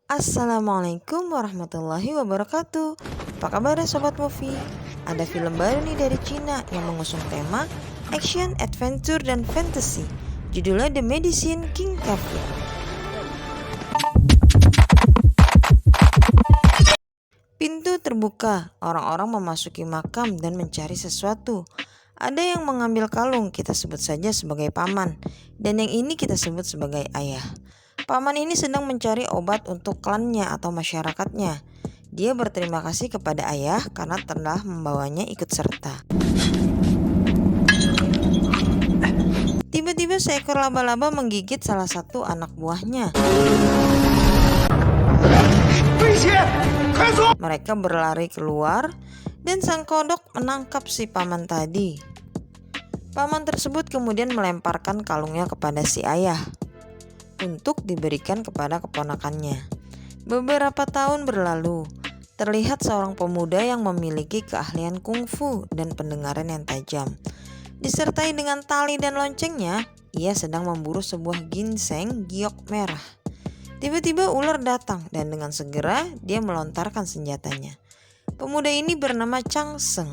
Assalamualaikum warahmatullahi wabarakatuh. Apa kabar Sobat Movie? Ada film baru nih dari Cina yang mengusung tema action, adventure, dan fantasy. Judulnya The Medicine King Kafir. Pintu terbuka, orang-orang memasuki makam dan mencari sesuatu. Ada yang mengambil kalung, kita sebut saja sebagai paman, dan yang ini kita sebut sebagai ayah. Paman ini sedang mencari obat untuk klannya atau masyarakatnya. Dia berterima kasih kepada ayah karena telah membawanya ikut serta. Tiba-tiba seekor laba-laba menggigit salah satu anak buahnya. Mereka berlari keluar dan sang kodok menangkap si paman tadi. Paman tersebut kemudian melemparkan kalungnya kepada si ayah untuk diberikan kepada keponakannya. Beberapa tahun berlalu, terlihat seorang pemuda yang memiliki keahlian kungfu dan pendengaran yang tajam. Disertai dengan tali dan loncengnya, ia sedang memburu sebuah ginseng giok merah. Tiba-tiba ular datang dan dengan segera dia melontarkan senjatanya. Pemuda ini bernama Chang Seng.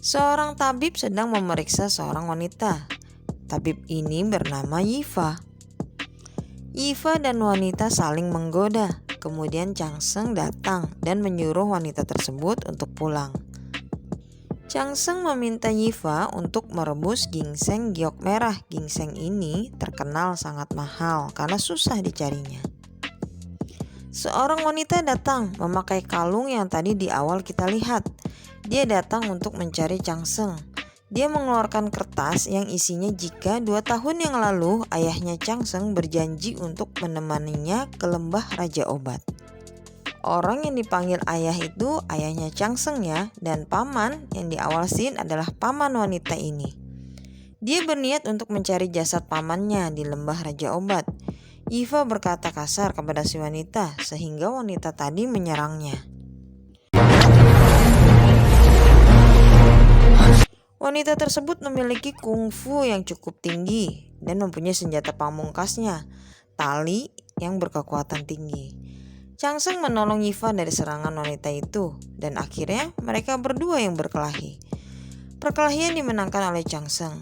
Seorang tabib sedang memeriksa seorang wanita. Tabib ini bernama Yifa. Yifa dan wanita saling menggoda. Kemudian Chang Seng datang dan menyuruh wanita tersebut untuk pulang. Chang Seng meminta Yifa untuk merebus ginseng giok merah. Ginseng ini terkenal sangat mahal karena susah dicarinya. Seorang wanita datang memakai kalung yang tadi di awal kita lihat. Dia datang untuk mencari Chang Seng. Dia mengeluarkan kertas yang isinya jika 2 tahun yang lalu ayahnya Chang Seng berjanji untuk menemaninya ke lembah Raja Obat. Orang yang dipanggil ayah itu ayahnya Chang Seng ya, dan paman yang di awal scene adalah paman wanita ini. Dia berniat untuk mencari jasad pamannya di lembah Raja Obat. Yifa berkata kasar kepada si wanita sehingga wanita tadi menyerangnya. Wanita tersebut memiliki kungfu yang cukup tinggi dan mempunyai senjata pamungkasnya, tali yang berkekuatan tinggi. Chang Seng menolong Yifa dari serangan wanita itu dan akhirnya mereka berdua yang berkelahi. Perkelahian dimenangkan oleh Chang Seng.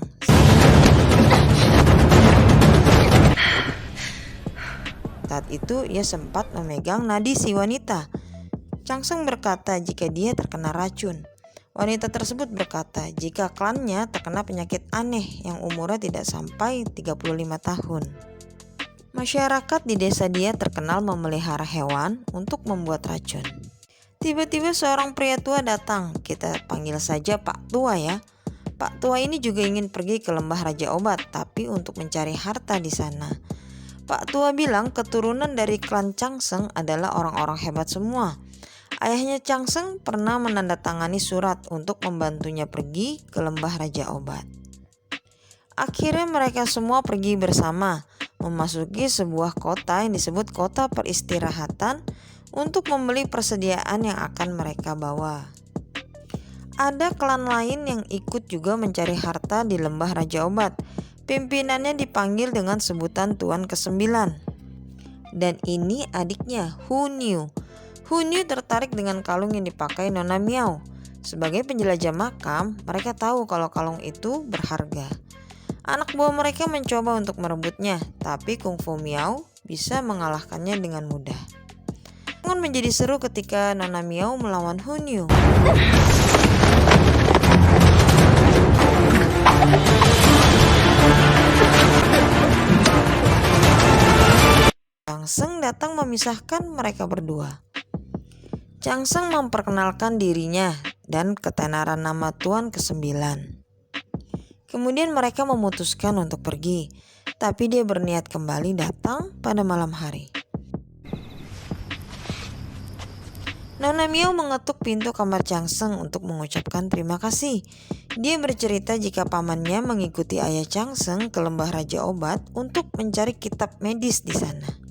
Saat itu ia sempat memegang nadi si wanita. Chang Seng berkata jika dia terkena racun. Wanita tersebut berkata jika klannya terkena penyakit aneh yang umurnya tidak sampai 35 tahun. Masyarakat di desa dia terkenal memelihara hewan untuk membuat racun. Tiba-tiba seorang pria tua datang, kita panggil saja Pak Tua ya. Pak Tua ini juga ingin pergi ke lembah Raja Obat, tapi untuk mencari harta di sana. Pak Tua bilang keturunan dari klan Chang Seng adalah orang-orang hebat semua. Ayahnya Chang Seng pernah menandatangani surat untuk membantunya pergi ke lembah Raja Obat. Akhirnya mereka semua pergi bersama, memasuki sebuah kota yang disebut kota peristirahatan untuk membeli persediaan yang akan mereka bawa. Ada klan lain yang ikut juga mencari harta di lembah Raja Obat. Pimpinannya dipanggil dengan sebutan Tuan ke-9. Dan ini adiknya, Hu Niu. Hu Niu tertarik dengan kalung yang dipakai Nona Miao. Sebagai penjelajah makam, mereka tahu kalau kalung itu berharga. Anak buah mereka mencoba untuk merebutnya, tapi Kung Fu Miao bisa mengalahkannya dengan mudah. Namun menjadi seru ketika Nona Miao melawan Hu Niu. Chang Seng datang memisahkan mereka berdua. Chang Seng memperkenalkan dirinya dan ketenaran nama Tuan ke-9. Kemudian mereka memutuskan untuk pergi, tapi dia berniat kembali datang pada malam hari. Nona Miao mengetuk pintu kamar Chang Seng untuk mengucapkan terima kasih. Dia bercerita jika pamannya mengikuti ayah Chang Seng ke lembah Raja Obat untuk mencari kitab medis di sana.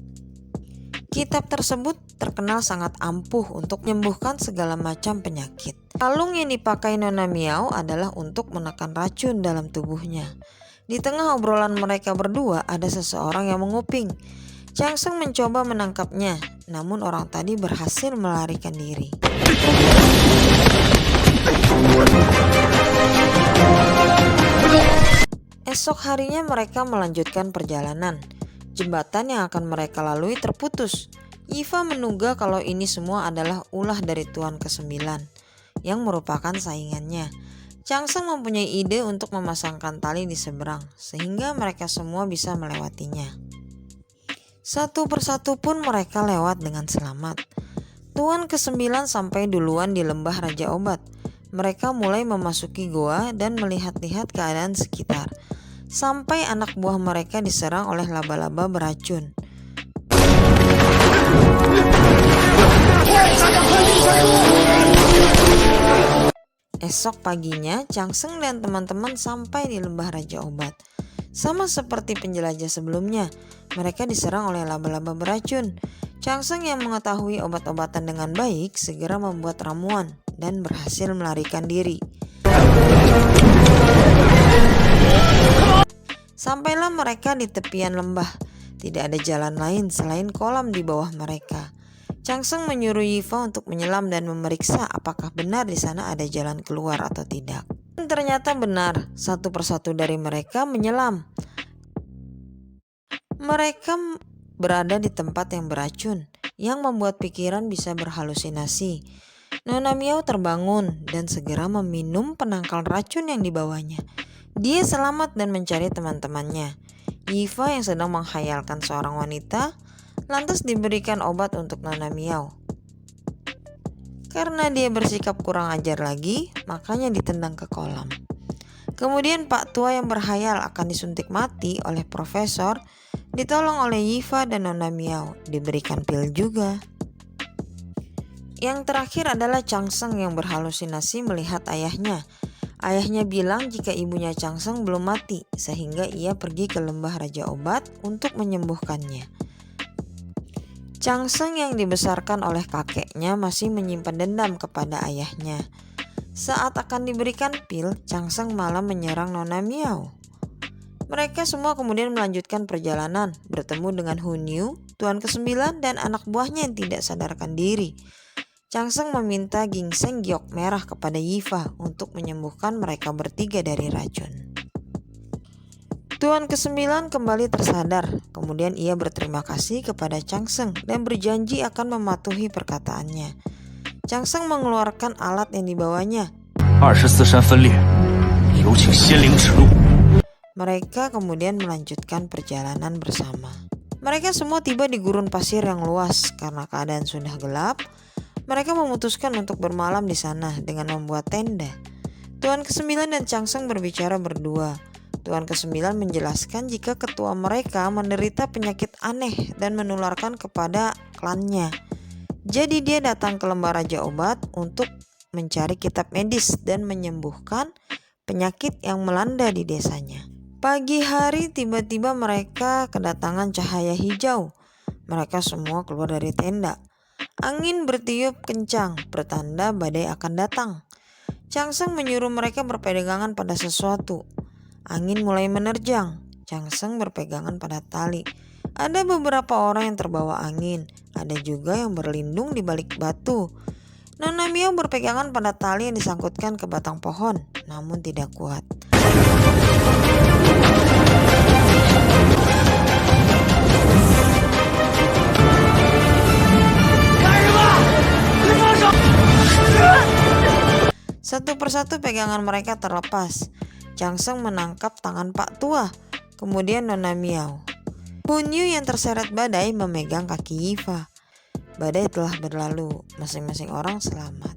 Kitab tersebut terkenal sangat ampuh untuk menyembuhkan segala macam penyakit. Kalung yang dipakai Nona Miao adalah untuk menekan racun dalam tubuhnya. Di tengah obrolan mereka berdua ada seseorang yang menguping. Changsung mencoba menangkapnya, namun orang tadi berhasil melarikan diri. Esok harinya mereka melanjutkan perjalanan. Jembatan yang akan mereka lalui terputus. Yifa menduga kalau ini semua adalah ulah dari Tuan ke-9 yang merupakan saingannya. Changsung mempunyai ide untuk memasangkan tali di seberang sehingga mereka semua bisa melewatinya. Satu persatu pun mereka lewat dengan selamat. Tuan ke-9 sampai duluan di lembah Raja Obat. Mereka mulai memasuki goa dan melihat-lihat keadaan sekitar. Sampai anak buah mereka diserang oleh laba-laba beracun. Esok paginya, Changsung dan teman-teman sampai di lembah Raja Obat. Sama seperti penjelajah sebelumnya, mereka diserang oleh laba-laba beracun. Changsung yang mengetahui obat-obatan dengan baik segera membuat ramuan dan berhasil melarikan diri. Sampailah mereka di tepian lembah. Tidak ada jalan lain selain kolam di bawah mereka. Changsung menyuruh Yifa untuk menyelam dan memeriksa apakah benar di sana ada jalan keluar atau tidak. Dan ternyata benar, satu persatu dari mereka menyelam. Mereka berada di tempat yang beracun, yang membuat pikiran bisa berhalusinasi. Nona Miao terbangun dan segera meminum penangkal racun yang dibawanya. Dia selamat dan mencari teman-temannya. Yifa yang sedang menghayalkan seorang wanita lantas diberikan obat untuk Nona Miao. Karena dia bersikap kurang ajar lagi, makanya ditendang ke kolam. Kemudian Pak Tua yang berhayal akan disuntik mati oleh Profesor ditolong oleh Yifa dan Nona Miao, diberikan pil juga. Yang terakhir adalah Changsung yang berhalusinasi melihat ayahnya. Ayahnya bilang jika ibunya Changsung belum mati, sehingga ia pergi ke lembah Raja Obat untuk menyembuhkannya. Changsung yang dibesarkan oleh kakeknya masih menyimpan dendam kepada ayahnya. Saat akan diberikan pil, Changsung malah menyerang Nona Miao. Mereka semua kemudian melanjutkan perjalanan, bertemu dengan Hunyu, Tuan ke-9 dan anak buahnya yang tidak sadarkan diri. Changsung meminta ginseng giok merah kepada Yifa untuk menyembuhkan mereka bertiga dari racun. Tuan ke-9 kembali tersadar, kemudian ia berterima kasih kepada Changsung dan berjanji akan mematuhi perkataannya. Changsung mengeluarkan alat yang dibawanya. 24山分裂，有请仙灵指路。 Mereka kemudian melanjutkan perjalanan bersama. Mereka semua tiba di gurun pasir yang luas karena keadaan sudah gelap. Mereka memutuskan untuk bermalam di sana dengan membuat tenda. Tuan ke-9 dan Changsung berbicara berdua. Tuan ke-9 menjelaskan jika ketua mereka menderita penyakit aneh dan menularkan kepada klannya. Jadi dia datang ke lembah Raja Obat untuk mencari kitab medis dan menyembuhkan penyakit yang melanda di desanya. Pagi hari tiba-tiba mereka kedatangan cahaya hijau. Mereka semua keluar dari tenda. Angin bertiup kencang, pertanda badai akan datang. Changsung menyuruh mereka berpegangan pada sesuatu. Angin mulai menerjang. Changsung berpegangan pada tali. Ada beberapa orang yang terbawa angin. Ada juga yang berlindung di balik batu. Nona Miao berpegangan pada tali yang disangkutkan ke batang pohon, namun tidak kuat. Satu persatu pegangan mereka terlepas. Changsung menangkap tangan Pak Tua, kemudian Nona Miao. Hunyu yang terseret badai memegang kaki Yifa. Badai telah berlalu, masing-masing orang selamat.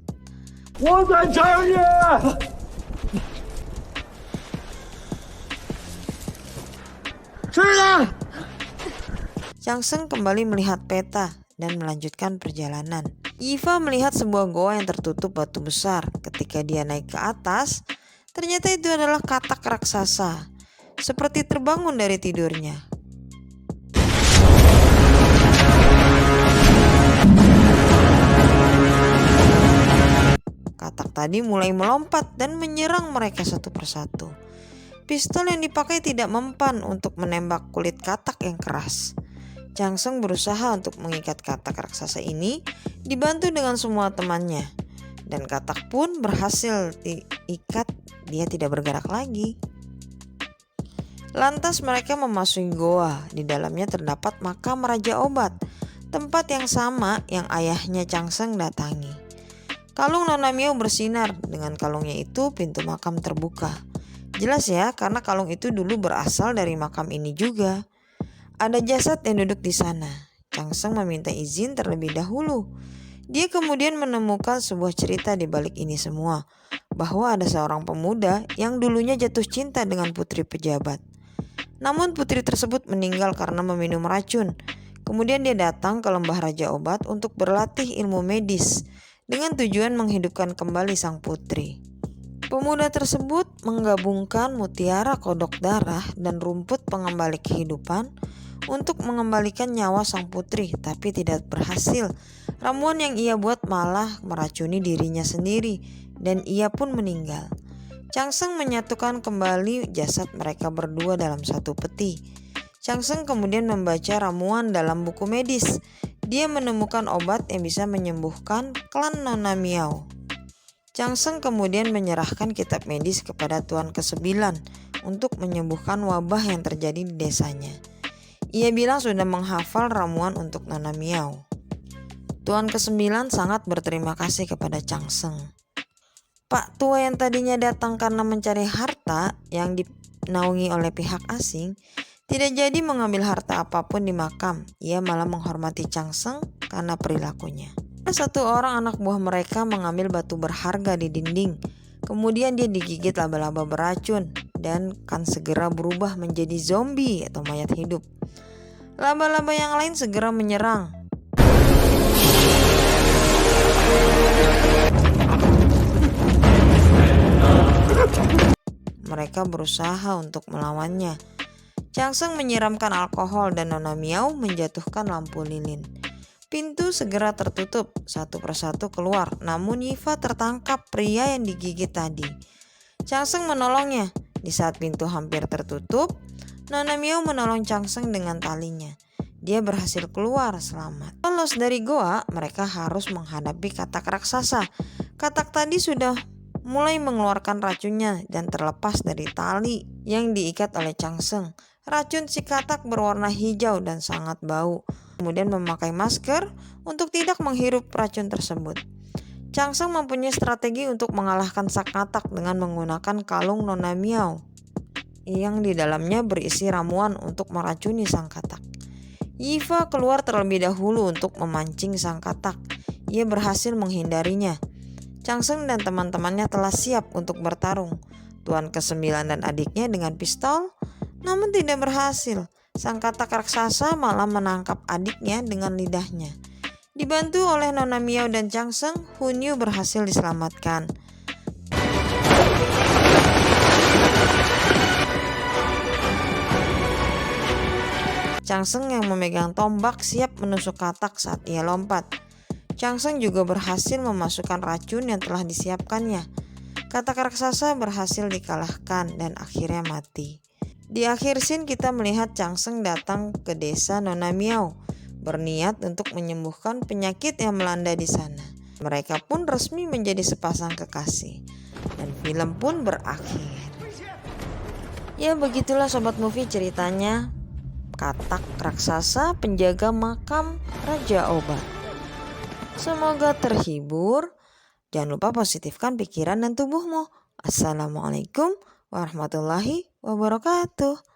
Changsung kembali melihat peta dan melanjutkan perjalanan. Yifa melihat sebuah goa yang tertutup batu besar. Ketika dia naik ke atas, ternyata itu adalah katak raksasa, seperti terbangun dari tidurnya. Katak tadi mulai melompat dan menyerang mereka satu persatu. Pistol yang dipakai tidak mempan untuk menembak kulit katak yang keras. Changsung berusaha untuk mengikat katak raksasa ini, dibantu dengan semua temannya. Dan katak pun berhasil diikat, dia tidak bergerak lagi. Lantas mereka memasuki goa. Di dalamnya terdapat makam Raja Obat, tempat yang sama yang ayahnya Changsung datangi. Kalung Nona Miao bersinar. Dengan kalungnya itu pintu makam terbuka. Jelas ya, karena kalung itu dulu berasal dari makam ini juga. Ada jasad yang duduk di sana. Changsung meminta izin terlebih dahulu. Dia kemudian menemukan sebuah cerita di balik ini semua, bahwa ada seorang pemuda yang dulunya jatuh cinta dengan putri pejabat. Namun putri tersebut meninggal karena meminum racun. Kemudian dia datang ke lembah Raja Obat untuk berlatih ilmu medis dengan tujuan menghidupkan kembali sang putri. Pemuda tersebut menggabungkan mutiara kodok darah dan rumput pengembali kehidupan untuk mengembalikan nyawa sang putri, tapi tidak berhasil. Ramuan yang ia buat malah meracuni dirinya sendiri dan ia pun meninggal. Changsung menyatukan kembali jasad mereka berdua dalam satu peti. Changsung kemudian membaca ramuan dalam buku medis. Dia menemukan obat yang bisa menyembuhkan klan Nona Miao. Changsung kemudian menyerahkan kitab medis kepada Tuan ke-9 untuk menyembuhkan wabah yang terjadi di desanya. Ia bilang sudah menghafal ramuan untuk Nona Miao. Tuan ke-9 sangat berterima kasih kepada Changsung. Pak tua yang tadinya datang karena mencari harta yang dinaungi oleh pihak asing, tidak jadi mengambil harta apapun di makam. Ia malah menghormati Changsung karena perilakunya. Satu orang anak buah mereka mengambil batu berharga di dinding. Kemudian dia digigit laba-laba beracun dan akan segera berubah menjadi zombie atau mayat hidup. Laba-laba yang lain segera menyerang. Mereka berusaha untuk melawannya. Changsung menyiramkan alkohol dan Nona Miao menjatuhkan lampu lilin. Pintu segera tertutup, satu persatu keluar, namun Yifa tertangkap pria yang digigit tadi. Changsung menolongnya. Di saat pintu hampir tertutup, Nona Miao menolong Changsung dengan talinya. Dia berhasil keluar selamat. Lolos dari goa, mereka harus menghadapi katak raksasa. Katak tadi sudah mulai mengeluarkan racunnya dan terlepas dari tali yang diikat oleh Changsung. Racun si katak berwarna hijau dan sangat bau. Kemudian memakai masker untuk tidak menghirup racun tersebut. Changsung mempunyai strategi untuk mengalahkan sang katak dengan menggunakan kalung Nona Miao yang di dalamnya berisi ramuan untuk meracuni sang katak. Yifa keluar terlebih dahulu untuk memancing sang katak. Ia berhasil menghindarinya. Changsung dan teman-temannya telah siap untuk bertarung. Tuan ke-9 dan adiknya dengan pistol, namun tidak berhasil. Sang katak raksasa malah menangkap adiknya dengan lidahnya. Dibantu oleh Nona Miao dan Changsung, Hunyu berhasil diselamatkan. Changsung yang memegang tombak siap menusuk katak saat ia lompat. Changsung juga berhasil memasukkan racun yang telah disiapkannya. Katak raksasa berhasil dikalahkan dan akhirnya mati. Di akhir scene kita melihat Changsung datang ke desa Nona Miao, berniat untuk menyembuhkan penyakit yang melanda di sana. Mereka pun resmi menjadi sepasang kekasih dan film pun berakhir. Ya begitulah Sobat Movie ceritanya katak raksasa penjaga makam Raja Obat. Semoga terhibur. Jangan lupa positifkan pikiran dan tubuhmu. Assalamualaikum warahmatullahi wabarakatuh.